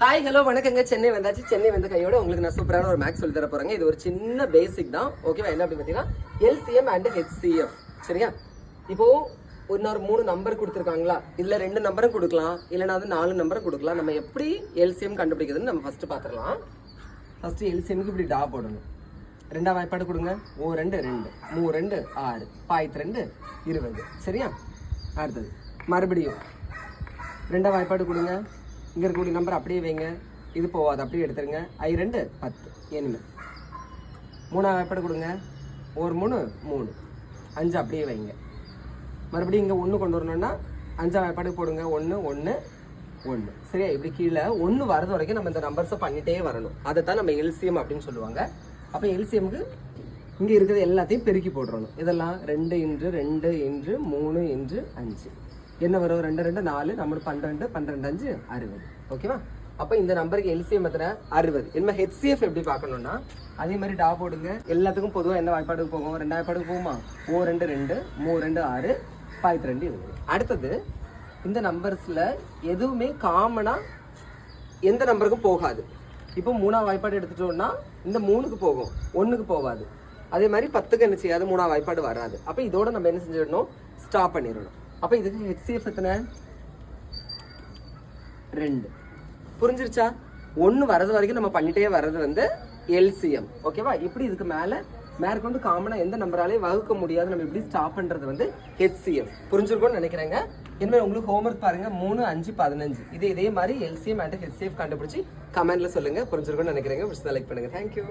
Hi hello வணக்கங்க. சென்னை வந்தாச்சு. சென்னை வந்த கையோட உங்களுக்கு நான் சூப்பரான ஒரு மேக்ஸ் சொல்லி தர போறேங்க. இது ஒரு சின்ன பேசிக் தான், ஓகேவா? என்ன அப்படின்னு பார்த்தீங்கன்னா எல்சிஎம் அண்ட் ஹெச்சிஎஃப். சரியா? இப்போ இன்னொரு 3 நம்பர் கொடுத்துருக்காங்களா, இதுல 2 நம்பரும் கொடுக்கலாம், இல்லைனா அது 4 நம்பரும் கொடுக்கலாம். நம்ம எப்படி எல்சிஎம் கண்டுபிடிக்கிறதுன்னு நம்ம ஃபர்ஸ்ட் பார்த்துடலாம். ஃபர்ஸ்ட் எல்சிஎம்க்கு இப்படி டா போடணும். 2ஆம் வாய்ப்பாடு கொடுங்க. 2 2 3 2 6 2 20. சரியா? அடுத்தது மறுபடியும் 2ஆம் வாய்ப்பாடு கொடுங்க. இங்கே இருக்கக்கூடிய நம்பர் அப்படியே வைங்க, இது போகாது, அப்படியே எடுத்துருங்க. 2 10 எனிமல். 3ஆம் வாய்ப்பாடு கொடுங்க. 3 3 5 அப்படியே வைங்க. மறுபடியும் இங்கே 1 கொண்டு வரணும்னா 5ஆம் வாய்ப்பாடு போடுங்க. 1 1 1. சரியா? இப்படி கீழே 1 வரது வரைக்கும் நம்ம இந்த நம்பர்ஸை பண்ணிட்டே வரணும். அதை தான் நம்ம எல்சிஎம் அப்படின்னு சொல்லுவாங்க. அப்போ எல்சிஎம்க்கு இங்கே இருக்கிறது எல்லாத்தையும் பெருக்கி போட்டுறணும். இதெல்லாம் 2 × 2 × 3 × 5 என்ன வரும்? 2 2 4, நம்ம 12 12 5 60. ஓகேவா? அப்போ இந்த நம்பருக்கு எல்சிஎம் எத்தனை? 60. இனிமேல் ஹெச்சிஎஃப் எப்படி பார்க்கணும்னா அதே மாதிரி டா போடுங்க. எல்லாத்துக்கும் பொதுவாக என்ன வாய்ப்பாடுக்கு போகும்? 2ஆம் வாய்ப்பாடுக்கு போகுமா? 2 2 3 2 6 2 20. அடுத்தது இந்த நம்பர்ஸில் எதுவுமே காமனாக எந்த நம்பருக்கும் போகாது. இப்போ 3ஆம் வாய்ப்பாடு எடுத்துட்டோம்னா இந்த 3க்கு போகும், 1க்கு போகாது. அதே மாதிரி 10க்கு என்ன செய்யாது? 3ஆம் வாய்ப்பாடு வராது. அப்போ இதோட நம்ம என்ன செஞ்சிடணும்? ஸ்டாப் பண்ணிடணும். அப்போ இதுக்கு ஹெச்சிஎஃப் எத்தனை? 2. புரிஞ்சிருச்சா? 1 வரது வரைக்கும் நம்ம பண்ணிட்டே வர்றது வந்து எல்சிஎம். ஓகேவா? இப்படி இதுக்கு மேற்கொண்டு காமனாக எந்த நம்பராலையும் வகுக்க முடியாது, நம்ம இப்படி ஸ்டாப் பண்ணுறது வந்து ஹெச்சிஎஃப். புரிஞ்சிருக்கும்னு நினைக்கிறேங்க. இனிமேல் உங்களுக்கு ஹோம்ஒர்க் பாருங்க. 3 5 15 இதே மாதிரி எல்சிஎம் அண்ட் ஹெச்சிஎஃப் கண்டுபிடிச்சி கமெண்ட்ல சொல்லுங்க. புரிஞ்சிருக்கும்னு நினைக்கிறேங்க. லைக் பண்ணுங்க. தேங்க்யூ.